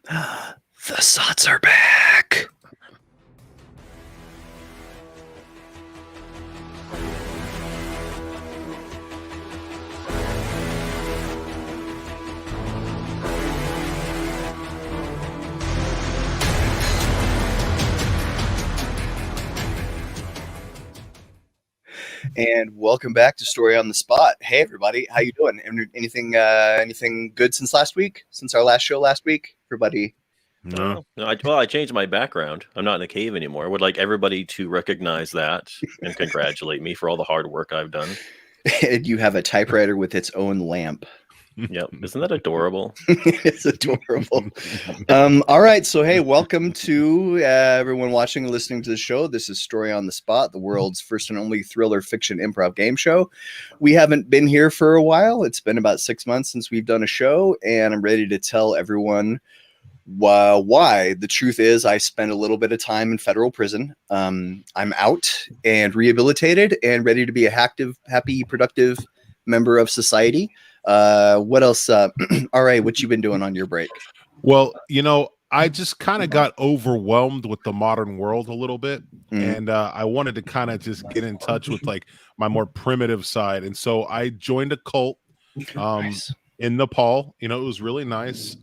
The SotS are back. And welcome back to Story on the Spot. Hey everybody, how you doing? Anything good since last week? Since our last show last week? Everybody? No. I changed my background. I'm not in a cave anymore. I would like everybody to recognize that and congratulate me for all the hard work I've done. And you have a typewriter with its own lamp. Yep. Isn't that adorable? It's adorable. All right. So, hey, welcome to everyone watching and listening to the show. This is Story on the Spot, the world's first and only thriller fiction improv game show. We haven't been here for a while. It's been about 6 months since we've done a show, and I'm ready to tell everyone why. The truth is, I spent a little bit of time in federal prison. I'm out and rehabilitated and ready to be a happy, productive member of society. What else? All right, what you been doing on your break? Well, I just kind of got overwhelmed with the modern world a little bit, and I wanted to kind of just get in touch with like my more primitive side, and so I joined a cult Nice. in Nepal. It was really nice.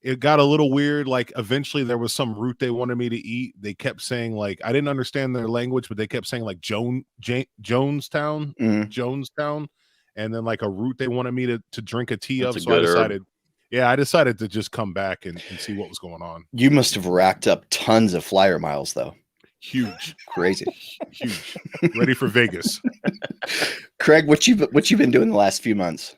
It got a little weird. Like eventually there was some root they wanted me to eat. They kept saying like, I didn't understand their language, but they kept saying like Jonestown, Jonestown. And then like a root they wanted me to drink a tea of. So I decided to just come back and see what was going on. You must have racked up tons of flyer miles though. Huge. Crazy. Huge. Ready for Vegas. Craig, what you been doing the last few months?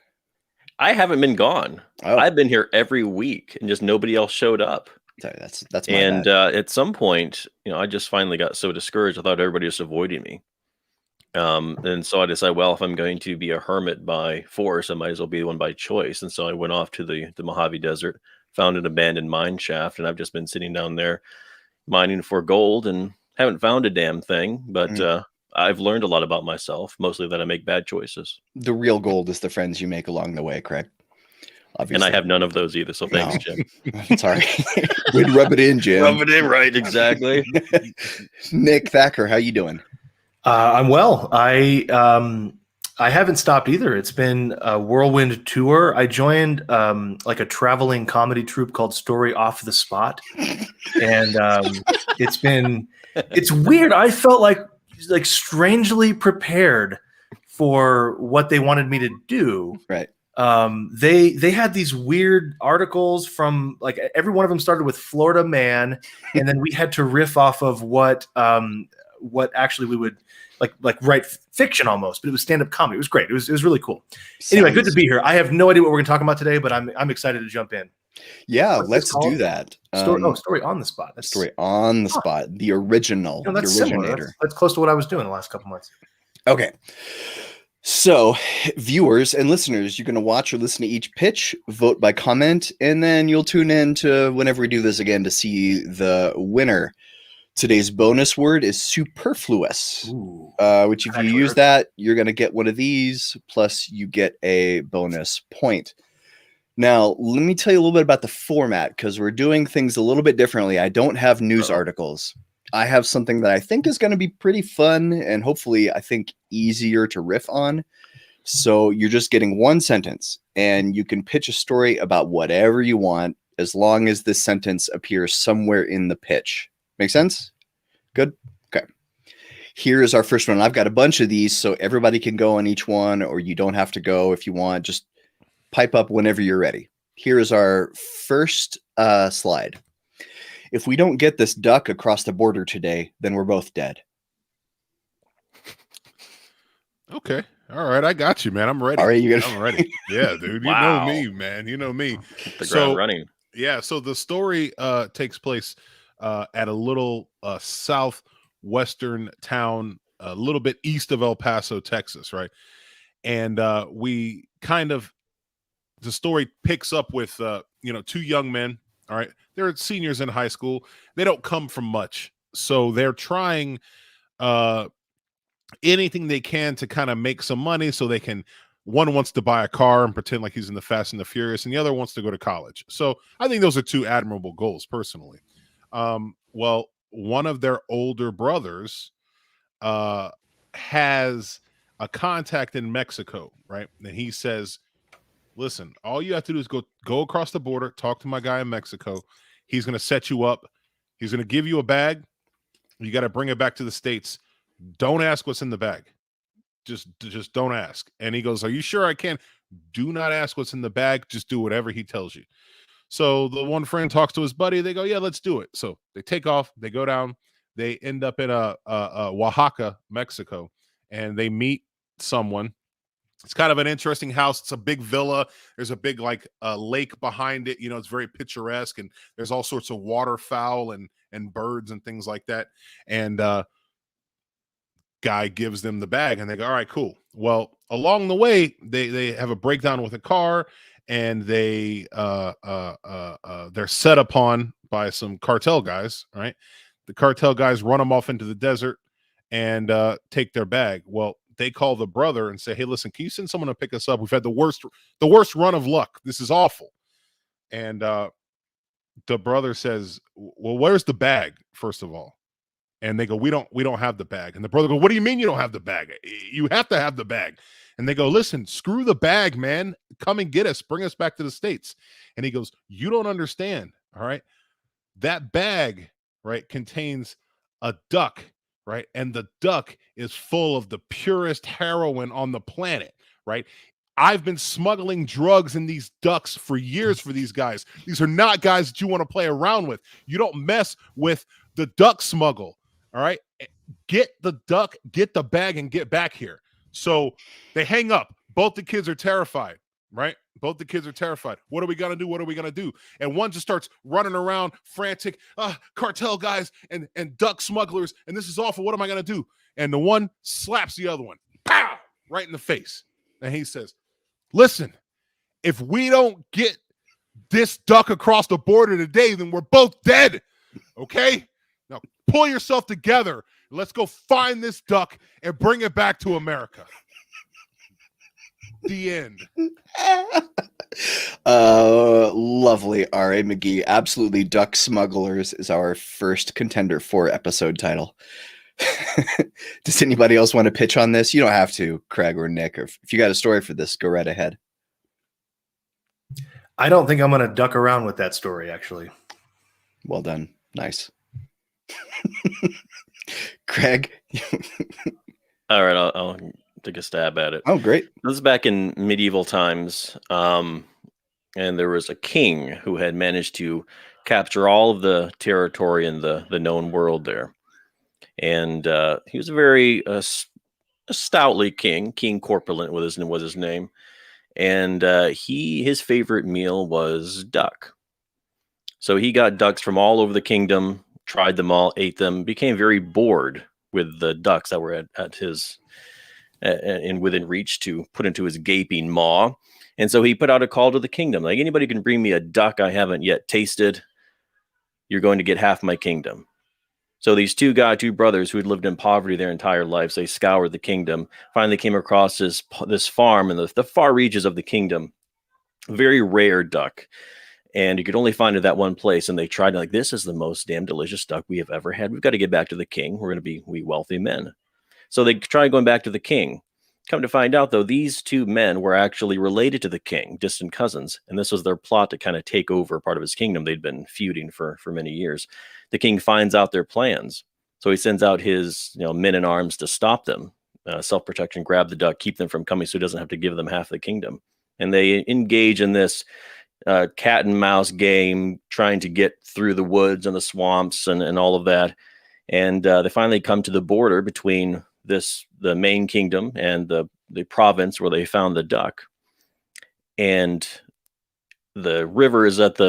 I haven't been gone. Oh. I've been here every week and just nobody else showed up. Sorry, that's my bad. At some point, I just finally got so discouraged. I thought everybody was avoiding me. And so I decided, well, if I'm going to be a hermit by force, I might as well be one by choice. And so I went off to the Mojave Desert, found an abandoned mine shaft, and I've just been sitting down there mining for gold and haven't found a damn thing. But I've learned a lot about myself, mostly that I make bad choices. The real gold is the friends you make along the way, Craig. Obviously. And I have none of those either. So thanks, Jim. Sorry. Way to rub it in, Jim. Rub it in, right? Exactly. Nick Thacker, how you doing? I'm well. I haven't stopped either. It's been a whirlwind tour. I joined like a traveling comedy troupe called Story Off the Spot, and it's weird. I felt like strangely prepared for what they wanted me to do. Right. They had these weird articles from like every one of them started with Florida man, and then we had to riff off of what actually we would like write fiction almost, but it was stand-up comedy. It was great. It was really cool. Anyway, good to be here. I have no idea what we're going to talk about today, but I'm excited to jump in. Yeah, let's do that. Story on the Spot. That's Story on the Spot, the original, that's the originator. That's close to what I was doing the last couple months. Okay. So, viewers and listeners, you're going to watch or listen to each pitch, vote by comment, and then you'll tune in to whenever we do this again to see the winner. Today's bonus word is superfluous, which if you use that, you're going to get one of these, plus you get a bonus point. Now, let me tell you a little bit about the format, because we're doing things a little bit differently. I don't have news articles. I have something that I think is going to be pretty fun and hopefully, I think, easier to riff on. So you're just getting one sentence, and you can pitch a story about whatever you want, as long as this sentence appears somewhere in the pitch. Make sense? Good? Okay. Here's our first one. I've got a bunch of these, so everybody can go on each one, or you don't have to go if you want. Just pipe up whenever you're ready. Here is our first slide. If we don't get this duck across the border today, then we're both dead. Okay. All right. I got you, man. I'm ready. All right, I'm ready. Yeah, dude. You Wow. know me, man. You know me. The ground running. Yeah. So the story takes place at a little southwestern town, a little bit east of El Paso, Texas, right? And the story picks up with two young men. All right, they're seniors in high school. They don't come from much, so they're trying anything they can to kind of make some money so they can one wants to buy a car and pretend like he's in the Fast and the Furious, and the other wants to go to college. So I think those are two admirable goals, personally. Well, one of their older brothers has a contact in Mexico, right? And he says, listen, all you have to do is go across the border, talk to my guy in Mexico. He's going to set you up. He's going to give you a bag. You got to bring it back to the States. Don't ask what's in the bag. Just don't ask. And he goes, are you sure I can? Do not ask what's in the bag. Just do whatever he tells you. So the one friend talks to his buddy. They go, yeah, let's do it. So they take off. They go down. They end up in a Oaxaca, Mexico, and they meet someone. It's kind of an interesting house. It's a big villa. There's a big lake behind it. You know, it's very picturesque, and there's all sorts of waterfowl and birds and things like that. And guy gives them the bag, and they go, all right, cool. Well, along the way, they have a breakdown with a car, and they're set upon by some cartel guys, right? The cartel guys run them off into the desert and take their bag. Well, they call the brother and say, hey, listen, can you send someone to pick us up? We've had the worst run of luck. This is awful. And the brother says, well, where's the bag, first of all? And they go, we don't have the bag. And the brother goes, what do you mean you don't have the bag? You have to have the bag. And they go, listen, screw the bag, man. Come and get us. Bring us back to the States. And he goes, you don't understand. All right. That bag, right, contains a duck, right? And the duck is full of the purest heroin on the planet, right? I've been smuggling drugs in these ducks for years for these guys. These are not guys that you want to play around with. You don't mess with the duck smuggle, all right? Get the duck, get the bag, and get back here. So they hang up. Both the kids are terrified, right? Both the kids are terrified. What are we going to do? What are we going to do? And one just starts running around frantic, cartel guys and duck smugglers, and this is awful. What am I going to do? And the one slaps the other one, pow, right in the face. And he says, listen, if we don't get this duck across the border today, then we're both dead, okay? Now pull yourself together. Let's go find this duck and bring it back to America. The end. Lovely. R.A. McGee. Absolutely. Duck Smugglers is our first contender for episode title. Does anybody else want to pitch on this? You don't have to, Craig or Nick. Or if you got a story for this, go right ahead. I don't think I'm going to duck around with that story, actually. Well done. Nice. Craig? All right, I'll take a stab at it. Oh, great. This is back in medieval times, and there was a king who had managed to capture all of the territory in the known world there. And he was a very stoutly king corpulent was his name. And his favorite meal was duck. So he got ducks from all over the kingdom, tried them all, ate them, became very bored with the ducks that were at his and within reach to put into his gaping maw. And so he put out a call to the kingdom, like, anybody can bring me a duck I haven't yet tasted, you're going to get half my kingdom. So these two brothers who had lived in poverty their entire lives, they scoured the kingdom, finally came across this farm in the far reaches of the kingdom, very rare duck. And you could only find it that one place. And they tried, like, this is the most damn delicious duck we have ever had. We've got to get back to the king. We're going to be wealthy men. So they tried going back to the king. Come to find out, though, these two men were actually related to the king, distant cousins. And this was their plot to kind of take over part of his kingdom. They'd been feuding for many years. The king finds out their plans. So he sends out his men in arms to stop them. Self-protection, grab the duck, keep them from coming so he doesn't have to give them half the kingdom. And they engage in this cat and mouse game, trying to get through the woods and the swamps and all of that. And they finally come to the border between the main kingdom and the province where they found the duck. And the river is at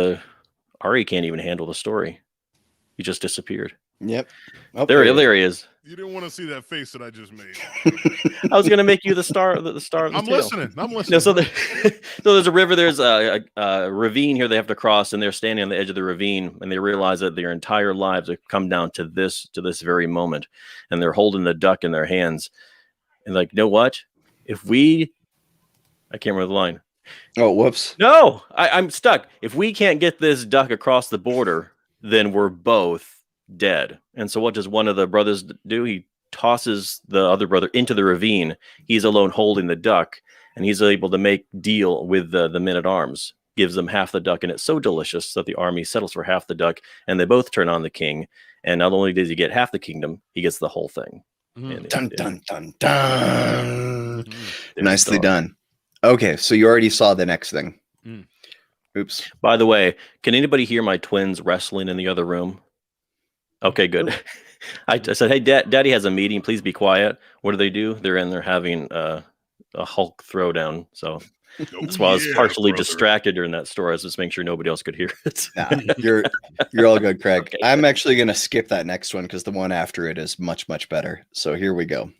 Ari can't even handle the story. He just disappeared. Yep. Oh, there he is. You didn't want to see that face that I just made. I was going to make you the star of the tale. I'm listening. No, so there's a river. There's a ravine here they have to cross, and they're standing on the edge of the ravine, and they realize that their entire lives have come down to this very moment, and they're holding the duck in their hands, and like, you know what? If we I can't remember the line. Oh, whoops. No, I'm stuck. If we can't get this duck across the border, then we're both dead. And so what does one of the brothers do? He tosses the other brother into the ravine. He's alone holding the duck, and he's able to make deal with the men-at-arms. Gives them half the duck, and it's so delicious that the army settles for half the duck, and they both turn on the king. And not only does he get half the kingdom, he gets the whole thing. Mm. Dun, dun, dun, dun. There's Nicely the dog. done. Okay, so you already saw the next thing. Mm. Oops. By the way, can anybody hear my twins wrestling in the other room? Okay, good. I said, hey, Daddy has a meeting. Please be quiet. What do? They're in there having a Hulk throwdown. So that's why I was partially distracted during that story. I was just making sure nobody else could hear it. Nah, you're all good, Craig. Okay, I'm actually going to skip that next one because the one after it is much, much better. So here we go.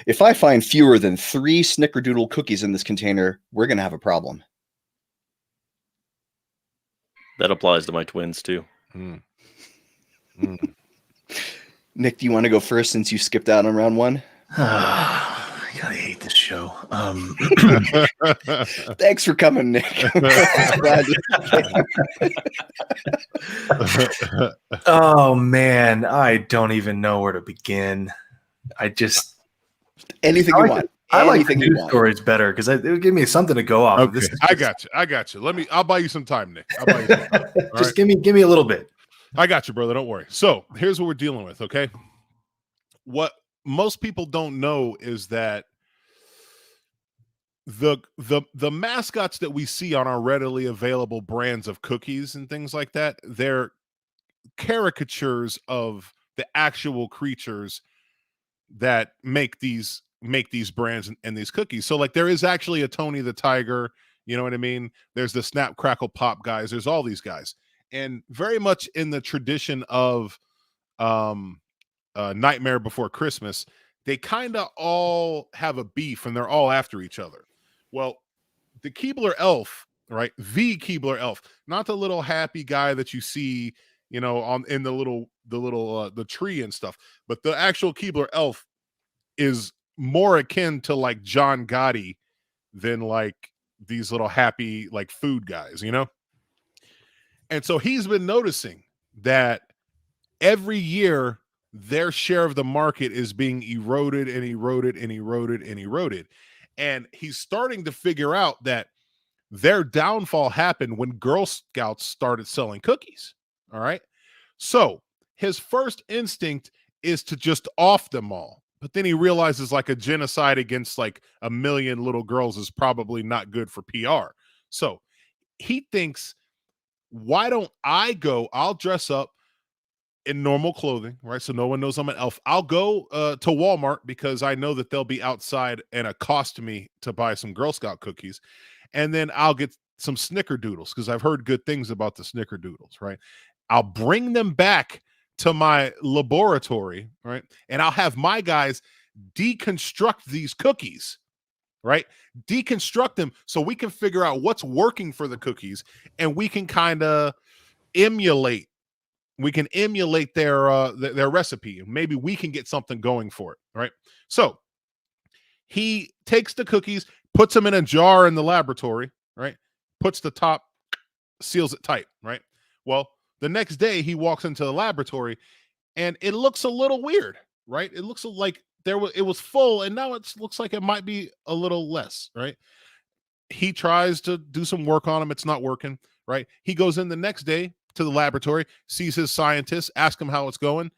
If I find fewer than 3 snickerdoodle cookies in this container, we're going to have a problem. That applies to my twins too. Mm. Mm. Nick, do you want to go first since you skipped out on round 1? God, I hate this show. Thanks for coming, Nick. Glad you came. Oh man, I don't even know where to begin. Anything you want. I like Anything the you news want. stories better because it would give me something to go off. Okay, This is I got you. I'll buy you some time, Nick. I'll buy you some time. All just right? give me a little bit. I got you, brother. Don't worry. So here's what we're dealing with. Okay, what most people don't know is that the mascots that we see on our readily available brands of cookies and things like that, they're caricatures of the actual creatures that make these brands and these cookies. So like there is actually a Tony the Tiger, you know what I mean? There's the Snap Crackle Pop guys, there's all these guys. And very much in the tradition of Nightmare Before Christmas, they kind of all have a beef and they're all after each other. Well, the Keebler elf, right? The Keebler elf, not the little happy guy that you see, you know, on in the tree and stuff, but the actual Keebler elf is more akin to like John Gotti than like these little happy like food guys, you know? And so he's been noticing that every year their share of the market is being eroded and eroded and eroded and eroded. And he's starting to figure out that their downfall happened when Girl Scouts started selling cookies. All right. So his first instinct is to just off them all. But then he realizes like a genocide against like 1 million little girls is probably not good for PR. So he thinks, why don't I go? I'll dress up in normal clothing, right? So no one knows I'm an elf. I'll go to Walmart because I know that they'll be outside and accost me to buy some Girl Scout cookies. And then I'll get some snickerdoodles because I've heard good things about the snickerdoodles, right? I'll bring them back to my laboratory, right? And I'll have my guys deconstruct these cookies, right? Deconstruct them so we can figure out what's working for the cookies and we can kind of emulate their recipe. Maybe we can get something going for it, right? So he takes the cookies, puts them in a jar in the laboratory, right? Puts the top, seals it tight, right? Well, the next day he walks into the laboratory and it looks a little weird, right? It looks like it was full and now it looks like it might be a little less, right? He tries to do some work on them. It's not working, right? He goes in the next day to the laboratory, sees his scientists, ask him how it's going.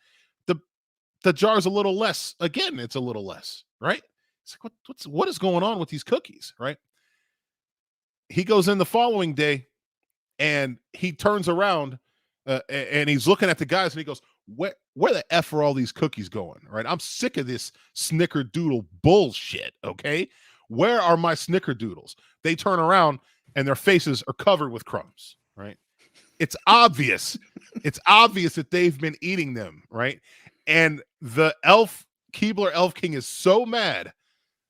The jar's a little less. Again, it's a little less, right? It's like, what is going on with these cookies, right? He goes in the following day and he turns around and he's looking at the guys and he goes, where the F are all these cookies going, right? I'm sick of this snickerdoodle bullshit, okay? Where are my snickerdoodles? They turn around and their faces are covered with crumbs, right? It's obvious. It's obvious that they've been eating them, right? And the Keebler Elf King is so mad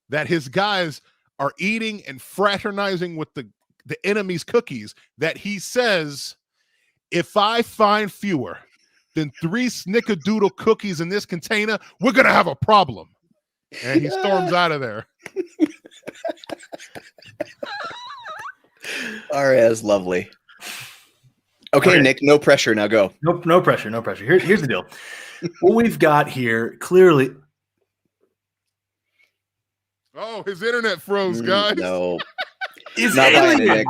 that his guys are eating and fraternizing with the enemy's cookies that he says, if I find fewer than 3 snickerdoodle cookies in this container, we're going to have a problem. And he storms out of there. Aria's lovely. Okay, Nick, no pressure. Now go. No pressure. Here's the deal. What we've got here clearly. Oh, his internet froze, guys. No. It's Not buying it, alien. Nick.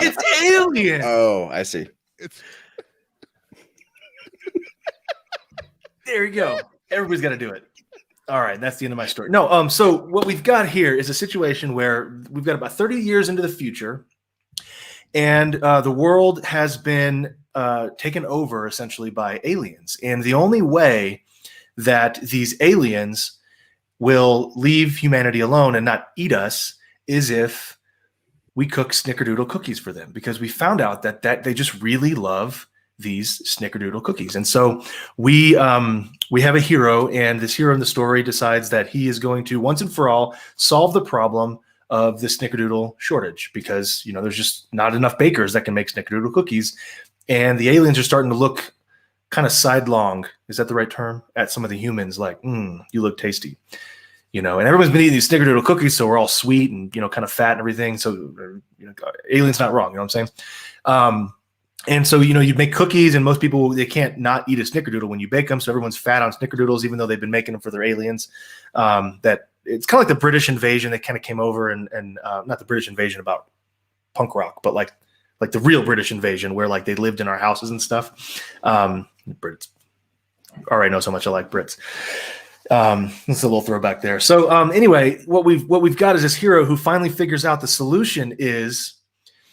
It's alien. Oh, I see. It's There you go. Everybody's got to do it. All right, that's the end of my story. No, so what we've got here is a situation where we've got about 30 years into the future, and the world has been taken over essentially by aliens. And the only way that these aliens will leave humanity alone and not eat us is if we cook snickerdoodle cookies for them, because we found out that they just really love these snickerdoodle cookies. And so we have a hero, and this hero in the story decides that he is going to once and for all solve the problem of the snickerdoodle shortage, because there's just not enough bakers that can make snickerdoodle cookies, and the aliens are starting to look kind of sidelong, is that the right term, at some of the humans, like, you look tasty, and everyone's been eating these snickerdoodle cookies, so we're all sweet and kind of fat and everything. So aliens not wrong, you know what I'm saying? And so, you'd make cookies, and most people, they can't not eat a snickerdoodle when you bake them. So everyone's fat on snickerdoodles, even though they've been making them for their aliens. That it's kind of like the British invasion. They kind of came over and not the British invasion about punk rock, but like the real British invasion, where like they lived in our houses and stuff. Brits already know so much I like Brits. That's a little throwback there. So anyway, what we've got is this hero who finally figures out the solution is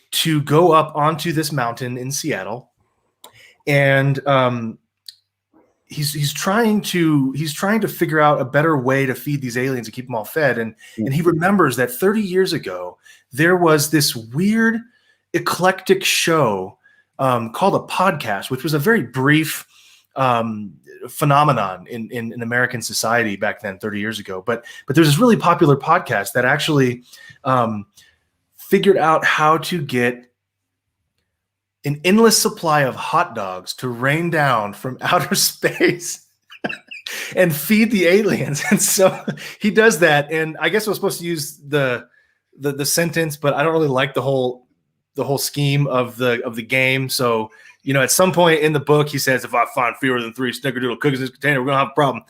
to go up onto this mountain in Seattle, and he's trying to figure out a better way to feed these aliens and keep them all fed. And he remembers that 30 years ago there was this weird eclectic show called a podcast, which was a very brief phenomenon in American society back then, 30 years ago. But there's this really popular podcast that actually figured out how to get an endless supply of hot dogs to rain down from outer space and feed the aliens. And so he does that. And I guess I was supposed to use the sentence, but I don't really like the whole scheme of the game. So, at some point in the book, he says, if I find fewer than 3 snickerdoodle cookies in this container, we're going to have a problem.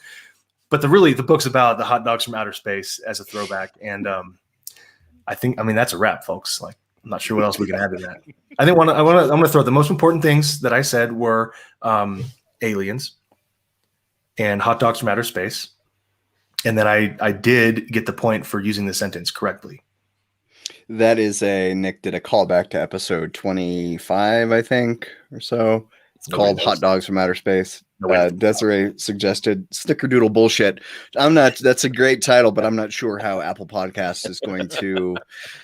But the book's about the hot dogs from outer space as a throwback. And I mean, that's a wrap, folks. Like, I'm not sure what else we can add to that. I'm going to throw the most important things that I said were aliens and hot dogs from outer space. And then I did get the point for using the sentence correctly. That is Nick did a callback to episode 25, I think, or so. It's called Hot Dogs from Outer Space. Desiree suggested snickerdoodle bullshit. That's a great title, but I'm not sure how Apple Podcasts is going to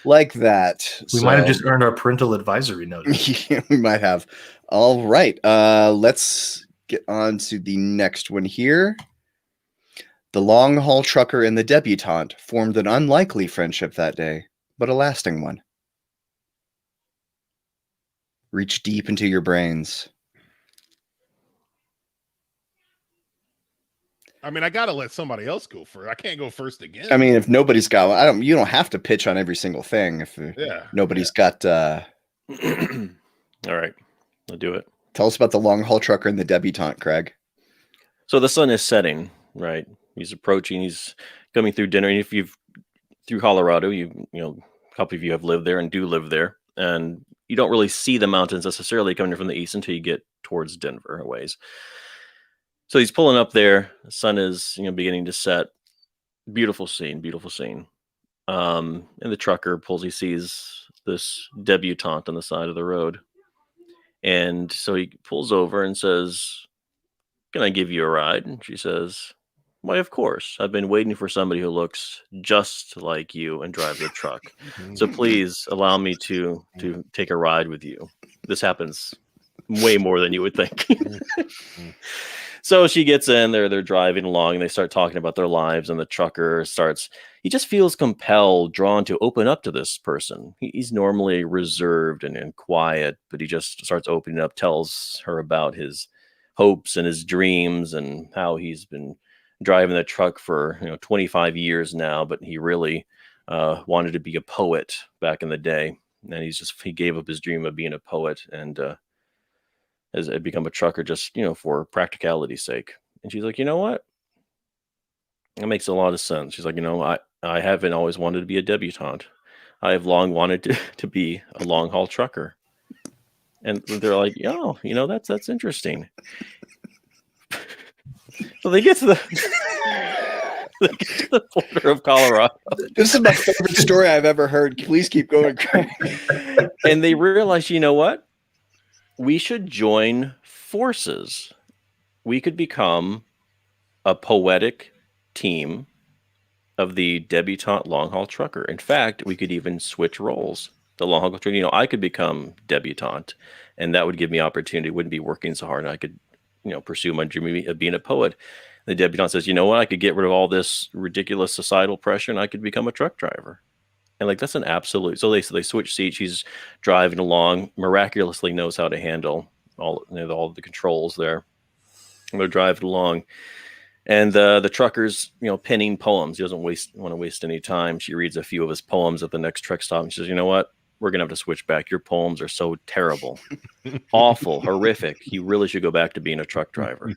like that. We might have just earned our parental advisory notice. Yeah, we might have. All right. Let's get on to the next one here. The long haul trucker and the debutante formed an unlikely friendship that day, but a lasting one. Reach deep into your brains. I mean, I gotta let somebody else go first. I can't go first again. I mean, if nobody's got, you don't have to pitch on every single thing. If nobody's got, all right, I'll do it. Tell us about the long haul trucker and the debutante, Craig. So the sun is setting, right? He's approaching. He's coming through dinner. And if you've through Colorado, a couple of you have lived there and do live there, and you don't really see the mountains necessarily coming from the east until you get towards Denver a ways. So he's pulling up there. The sun is, beginning to set. Beautiful scene. And the trucker he sees this debutante on the side of the road. And so he pulls over and says, "Can I give you a ride?" And she says, "Why, of course. I've been waiting for somebody who looks just like you and drives a truck. So please allow me to take a ride with you." This happens way more than you would think. So she gets in, they're driving along, and they start talking about their lives, and the trucker he just feels compelled, drawn to open up to this person. He's normally reserved and quiet, but he just starts opening up, tells her about his hopes and his dreams and how he's been driving the truck for 25 years now, but he really wanted to be a poet back in the day, and he gave up his dream of being a poet and has become a trucker just for practicality's sake. And she's like, you know what? That makes a lot of sense. She's like, I haven't always wanted to be a debutante. I have long wanted to be a long haul trucker. And they're like, that's interesting. So they get to the border of Colorado. This is my favorite story I've ever heard. Please keep going, Craig. And they realize, you know what? We should join forces. We could become a poetic team of the debutante long haul trucker. In fact, we could even switch roles. The long haul trucker, I could become debutante, and that would give me opportunity. Wouldn't be working so hard. And I could, pursue my dream of being a poet. The debutante says, you know what? I could get rid of all this ridiculous societal pressure, and I could become a truck driver. And that's an absolute. So they switch seats. She's driving along, miraculously knows how to handle all the controls there. And they're driving along. And the trucker's, penning poems. He doesn't want to waste any time. She reads a few of his poems at the next truck stop, and she says, you know what? We're going to have to switch back. Your poems are so terrible, awful, horrific. You really should go back to being a truck driver.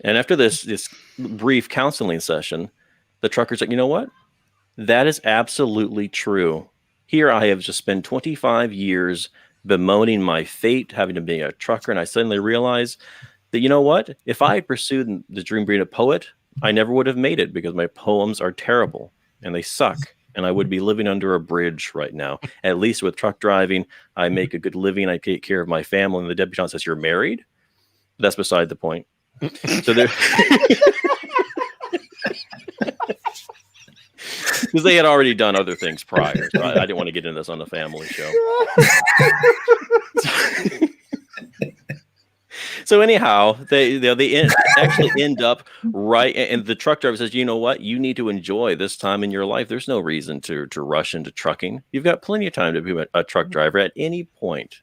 And after this brief counseling session, the trucker's like, you know what? That is absolutely true. Here I have just spent 25 years bemoaning my fate, having to be a trucker, and I suddenly realize that, you know what? If I had pursued the dream of being a poet, I never would have made it because my poems are terrible and they suck. And I would be living under a bridge right now. At least with truck driving, I make a good living. I take care of my family. And the debutante says, you're married? That's beside the point. So they're... Because they had already done other things prior. So I didn't want to get into this on the family show. So anyhow, they actually end up right, and the truck driver says, you know what? You need to enjoy this time in your life. There's no reason to rush into trucking. You've got plenty of time to be a truck driver at any point.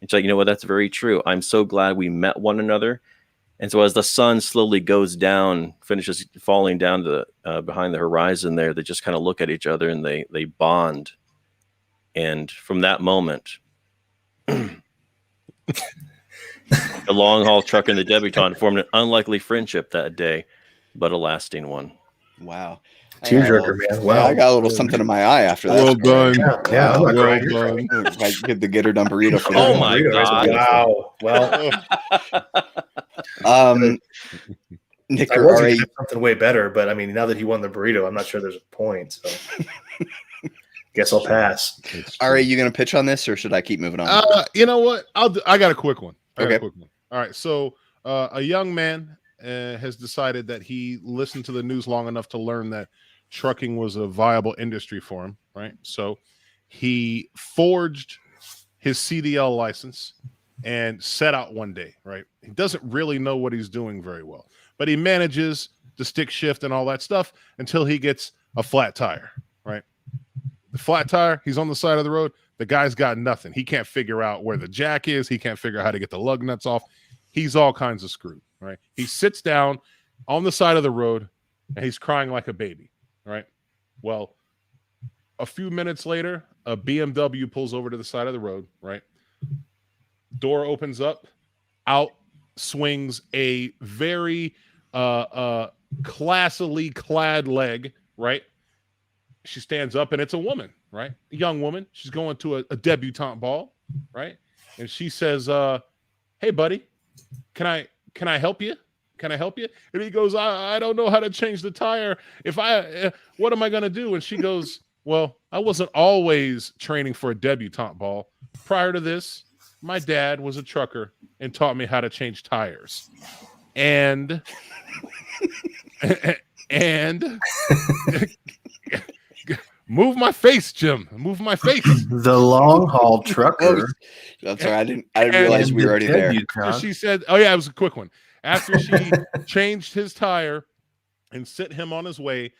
It's like, you know what? That's very true. I'm so glad we met one another. And so as the sun slowly goes down, finishes falling down to behind the horizon there, they just kind of look at each other and they bond. And from that moment, the long haul trucker and the debutante formed an unlikely friendship that day, but a lasting one. Wow. Tearjerker, man. Wow. I got a little something in my eye after that. Well done. Yeah, I'm not Well crying. done. I get the Gator Dump burrito for Oh that. my God. Wow. Well, Nick I or was RA, expecting something way better, but I mean, now that he won the burrito, I'm not sure there's a point. So, guess I'll pass. RA, you gonna pitch on this, or should I keep moving on? You know what? I got a quick one. Okay. All right. So a young man has decided that he listened to the news long enough to learn that trucking was a viable industry for him. Right. So he forged his CDL license and set out one day. Right. He doesn't really know what he's doing very well, but he manages to stick shift and all that stuff until he gets a flat tire. Right. The flat tire, he's on the side of the road. The guy's got nothing. He can't figure out where the jack is. He can't figure out how to get the lug nuts off. He's all kinds of screwed, right? He sits down on the side of the road and he's crying like a baby, right? Well, a few minutes later, a BMW pulls over to the side of the road, right? Door opens up. Out swings a very classily clad leg, right? She stands up and it's a woman, right? A young woman. She's going to a debutante ball, right? And she says, hey, buddy, can I help you? Can I help you? And he goes, I don't know how to change the tire. What am I going to do? And she goes, well, I wasn't always training for a debutante ball. Prior to this, my dad was a trucker and taught me how to change tires. And move my face, Jim. Move my face. The long haul trucker. I'm sorry, I didn't realize we were already there. She said, oh yeah, it was a quick one. After she changed his tire and sent him on his way,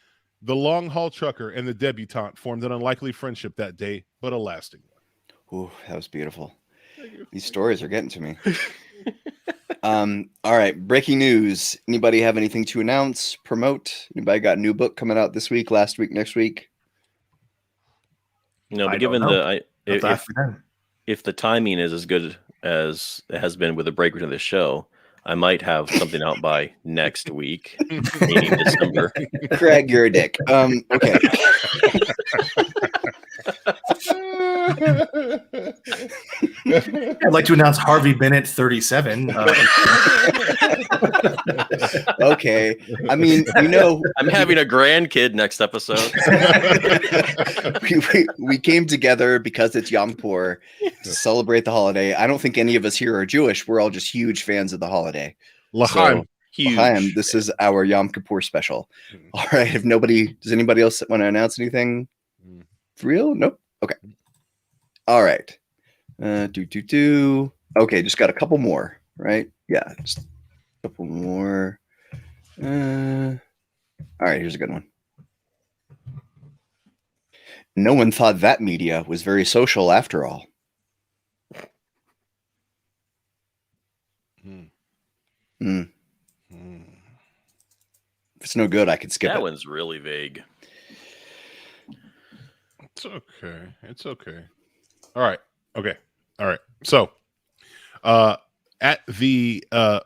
the long haul trucker and the debutante formed an unlikely friendship that day, but a lasting one. Ooh, that was beautiful. These stories are getting to me. All right, breaking news. Anybody have anything to announce, promote? Anybody got a new book coming out this week, last week, next week? No, I but don't given know. if the timing is as good as it has been with the break into the show, I might have something out by next week, meaning December. Craig, you're a dick. Okay. I'd like to announce Harvey Bennett 37. Okay. I mean, I'm having a grandkid next episode. we came together because it's Yom Kippur to celebrate the holiday. I don't think any of us here are Jewish. We're all just huge fans of the holiday. L'chaim. Huge. L'chaim, this is our Yom Kippur special. All right. Does anybody else want to announce anything for real? Nope. Okay. All right. Okay, just got a couple more, right? Yeah, just a couple more. All right, here's a good one. No one thought that media was very social after all. If it's no good, I could skip that it. One's really vague. It's okay. It's okay. All right. Okay. All right. So, at the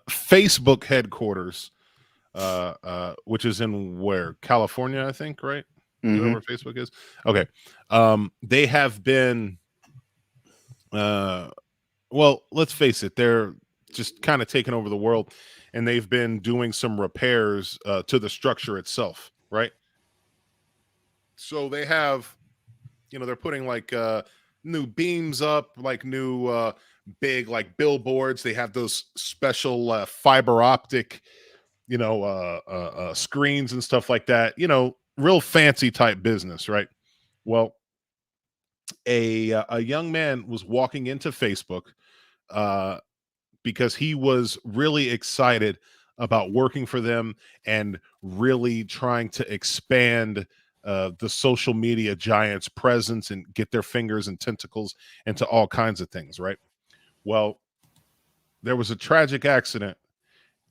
Facebook headquarters, which is in where? California, I think, right? Is that where Facebook is? Okay. They have been, well, let's face it, they're just kind of taking over the world, and they've been doing some repairs to the structure itself, right? So they have, they're putting like new beams up, like new big like billboards. They have those special fiber optic, screens and stuff like that. Real fancy type business, right? Well, a young man was walking into Facebook because he was really excited about working for them and really trying to expand the social media giants' presence and get their fingers and tentacles into all kinds of things, right? Well, there was a tragic accident,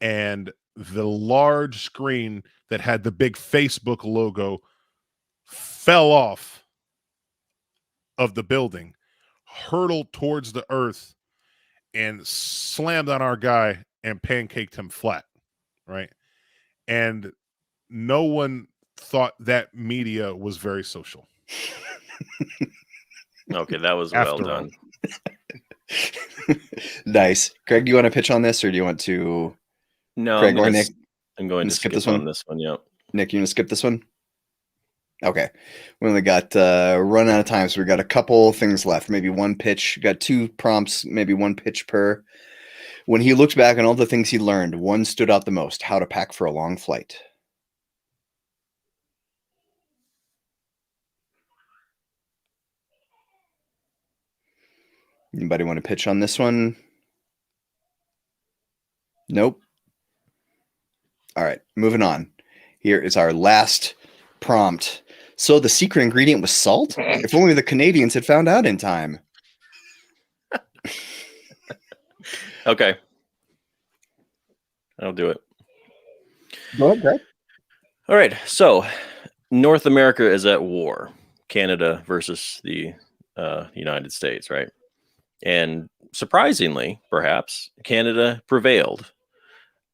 and the large screen that had the big Facebook logo fell off of the building, hurtled towards the earth, and slammed on our guy and pancaked him flat, right? And no one thought that media was very social. Okay, that was well done. Nice. Craig, do you want to pitch on this, or do you want to? No, Craig or Nick? I'm going to skip this on one. this one. Yep. Nick, you want to skip this one? Okay. We only got run out of time, so we got a couple things left. Maybe one pitch. Got two prompts, maybe one pitch per. When he looked back on all the things he learned, one stood out the most: how to pack for a long flight. Anybody want to pitch on this one? Nope. All right, moving on. Here is our last prompt. So the secret ingredient was salt? If only the Canadians had found out in time. Okay. I'll do it. Go ahead, Greg. All right. So North America is at war. Canada versus the United States, right? And surprisingly, perhaps, Canada prevailed.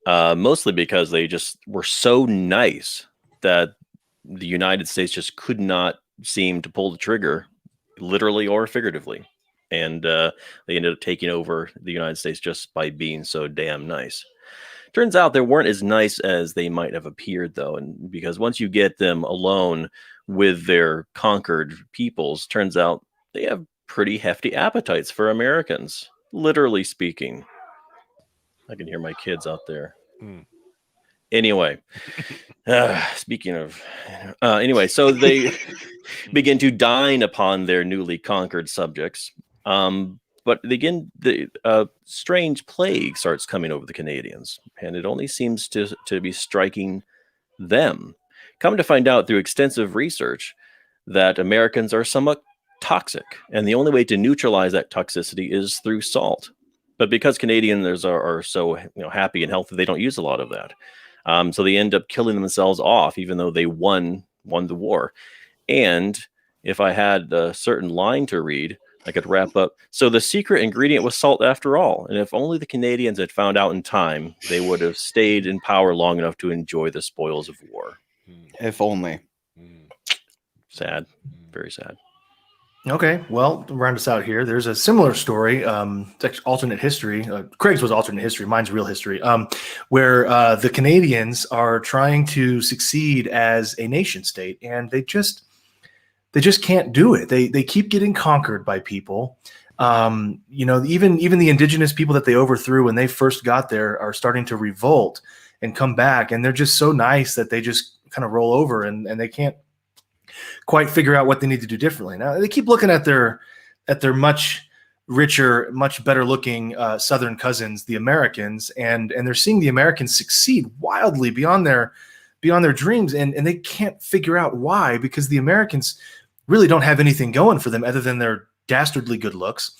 Mostly because they just were so nice that the United States just could not seem to pull the trigger, literally or figuratively. And they ended up taking over the United States just by being so damn nice. Turns out they weren't as nice as they might have appeared, though. And because once you get them alone with their conquered peoples, turns out they have pretty hefty appetites for Americans, literally speaking. I can hear my kids out there. Anyway, speaking of, so they begin to dine upon their newly conquered subjects. But again, the strange plague starts coming over the Canadians, and it only seems to be striking them. Come to find out through extensive research that Americans are somewhat toxic, and the only way to neutralize that toxicity is through salt. But because Canadians are so happy and healthy, they don't use a lot of that. So they end up killing themselves off, even though they won the war. And if I had a certain line to read, I could wrap up. So the secret ingredient was salt after all. And if only the Canadians had found out in time, they would have stayed in power long enough to enjoy the spoils of war. If only. Sad. Very sad. Okay, well, to round us out here, there's a similar story. It's actually alternate history. Craig's was alternate history. Mine's real history. Where the Canadians are trying to succeed as a nation state, and they just can't do it. They keep getting conquered by people. Even the indigenous people that they overthrew when they first got there are starting to revolt and come back, and they're just so nice that they just kind of roll over, and they can't quite figure out what they need to do differently. Now they keep looking at their much richer, much better looking Southern cousins, the Americans, and they're seeing the Americans succeed wildly beyond their dreams, and they can't figure out why, because the Americans really don't have anything going for them other than their dastardly good looks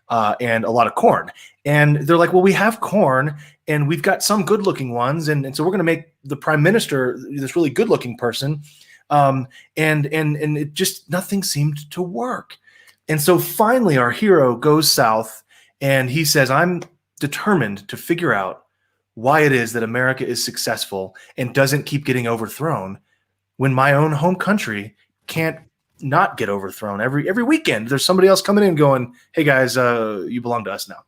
and a lot of corn. And they're like, well, we have corn and we've got some good looking ones, and so we're going to make the prime minister this really good looking person. And it just, nothing seemed to work. And so finally our hero goes south and he says, I'm determined to figure out why it is that America is successful and doesn't keep getting overthrown when my own home country can't not get overthrown. Every weekend there's somebody else coming in going, hey guys, you belong to us now.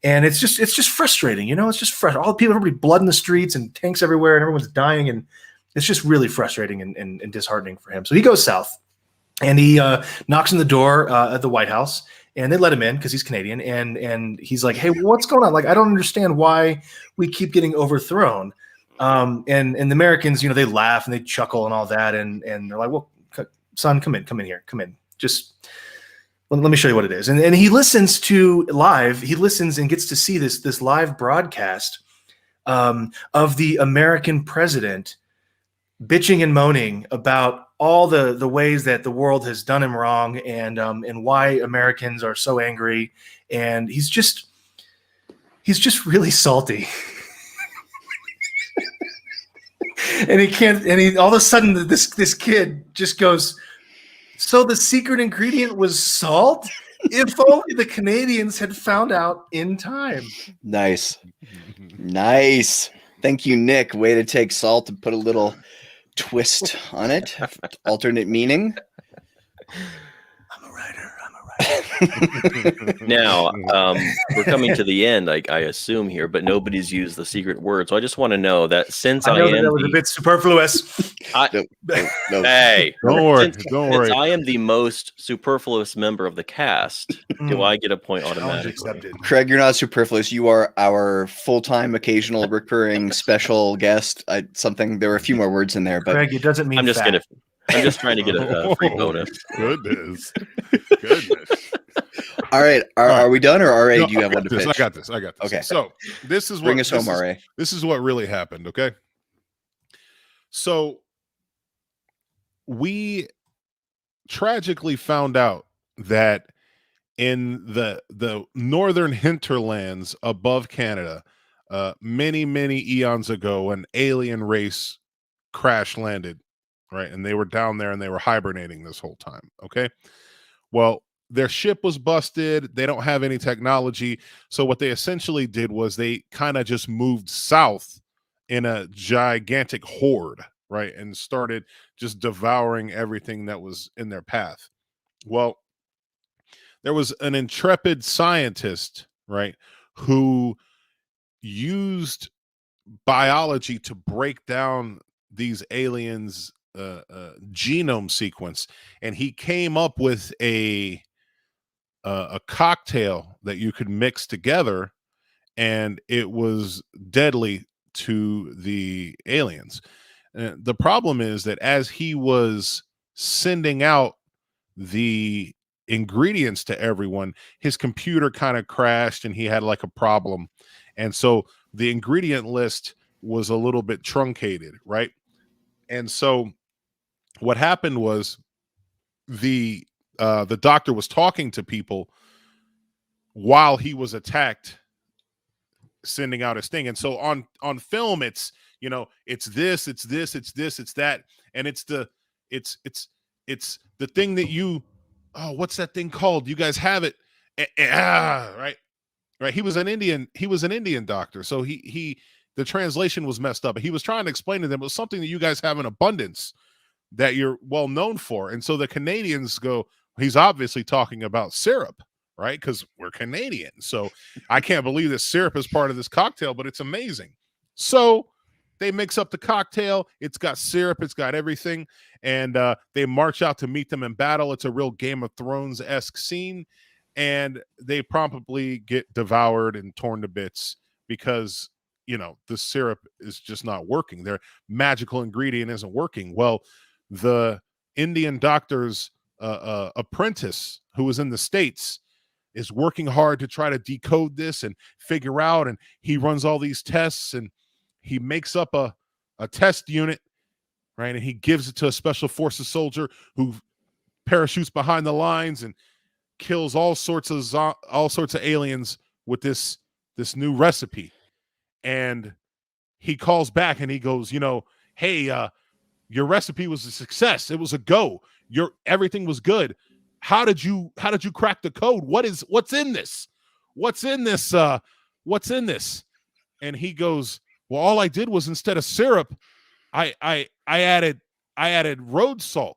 And it's just frustrating. It's just frustrating. All the people, everybody blood in the streets and tanks everywhere and everyone's dying, and it's just really frustrating and disheartening for him. So he goes south and he knocks on the door at the White House, and they let him in because he's Canadian. And he's like, hey, what's going on? Like, I don't understand why we keep getting overthrown. And the Americans, they laugh and they chuckle and all that. And they're like, well, son, come in here. Come in. Just let me show you what it is. And he listens he listens and gets to see this live broadcast of the American president bitching and moaning about all the ways that the world has done him wrong, and why Americans are so angry. And he's just really salty. And he all of a sudden this kid just goes, so the secret ingredient was salt? If only the Canadians had found out in time. Nice. Thank you, Nick. Way to take salt and put a little twist on it. Alternate meaning. I'm a writer. Now, we're coming to the end, I assume here, but nobody's used the secret word. So I just want to know that since I know that was a bit superfluous. No. Hey, Don't worry. Since I am the most superfluous member of the cast, do I get a point automatically? Accepted. Craig, you're not superfluous. You are our full-time, occasional, recurring special guest. There were a few more words in there, but Craig, it doesn't mean I'm just trying to get a free bonus. Goodness. all right. Are we done, or RA? Do you have one to pitch? I got this. Okay. So this is Bring us home, RA. This is what really happened. Okay. So we tragically found out that in the northern hinterlands above Canada, many eons ago, an alien race crash landed, right? And they were down there and they were hibernating this whole time. Okay. Well, their ship was busted. They don't have any technology. So what they essentially did was they kind of just moved south in a gigantic horde, right? And started just devouring everything that was in their path. Well, there was an intrepid scientist, right, who used biology to break down these aliens' genome sequence, and he came up with a cocktail that you could mix together, and it was deadly to the aliens. The problem is that as he was sending out the ingredients to everyone, his computer kind of crashed and he had like a problem, and so the ingredient list was a little bit truncated, right? And so what happened was the doctor was talking to people while he was attacked, sending out his thing. And so on film, it's, it's this, it's that, and it's the thing that you, oh, what's that thing called? You guys have it. Right. He was an Indian doctor. So the translation was messed up. He was trying to explain to them it was something that you guys have in abundance that you're well known for. And so the Canadians go, he's obviously talking about syrup, right? Because we're Canadian. So I can't believe that syrup is part of this cocktail, but it's amazing. So they mix up the cocktail. It's got syrup. It's got everything. And they march out to meet them in battle. It's a real Game of Thrones-esque scene. And they promptly get devoured and torn to bits because, the syrup is just not working. Their magical ingredient isn't working. Well, the Indian doctor's apprentice who was in the States is working hard to try to decode this and figure out. And he runs all these tests and he makes up a test unit, right? And he gives it to a special forces soldier who parachutes behind the lines and kills all sorts of aliens with this new recipe. And he calls back and he goes, hey, your recipe was a success. It was a go. Everything was good. How did you crack the code? What's in this? What's in this? And he goes, well, all I did was instead of syrup, I added road salt.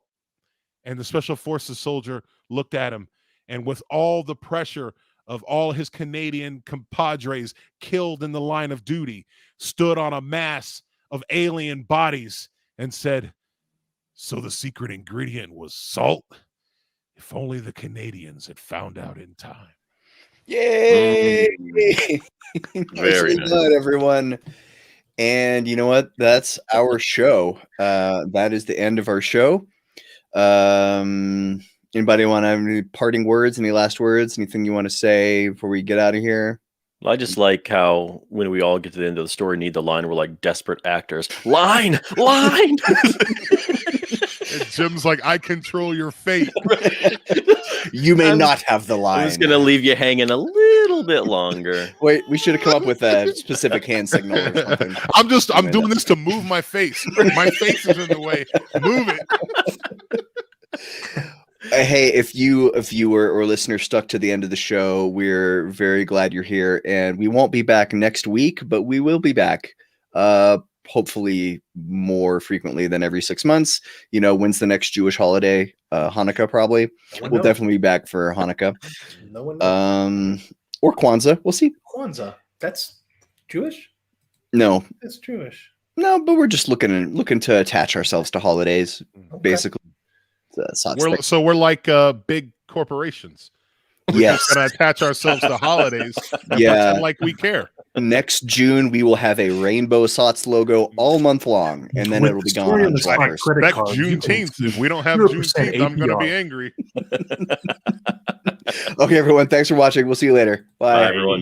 And the special forces soldier looked at him, and with all the pressure of all his Canadian compadres killed in the line of duty, stood on a mass of alien bodies and said, so the secret ingredient was salt? If only the Canadians had found out in time. Yay! Very nice. Good, everyone. And you know what? That's our show. That is the end of our show. Anybody want to have any parting words, any last words, anything you want to say before we get out of here? I just like how when we all get to the end of the story, need the line, we're like desperate actors. Line! And Jim's like, I control your fate. You may not have the line. I'm just going to leave you hanging a little bit longer. Wait, we should have come up with a specific hand signal or something. I'm doing this to move my face. My face is in the way. Move it. Hey, if you, a viewer or listener, stuck to the end of the show, we're very glad you're here. And we won't be back next week, but we will be back. Hopefully more frequently than every 6 months. When's the next Jewish holiday? Hanukkah, probably. We'll definitely be back for Hanukkah. No one knows. Or Kwanzaa. We'll see. Kwanzaa. That's Jewish? No. That's Jewish. No, but we're just looking to attach ourselves to holidays, basically. We're like big corporations. We're just gonna attach ourselves to holidays. Yeah, like we care. Next June we will have a rainbow SotS logo all month long, and then it'll be gone on July 1st. Next Juneteenth. If we don't have Juneteenth, I'm gonna be angry. Okay, everyone. Thanks for watching. We'll see you later. Bye, everyone.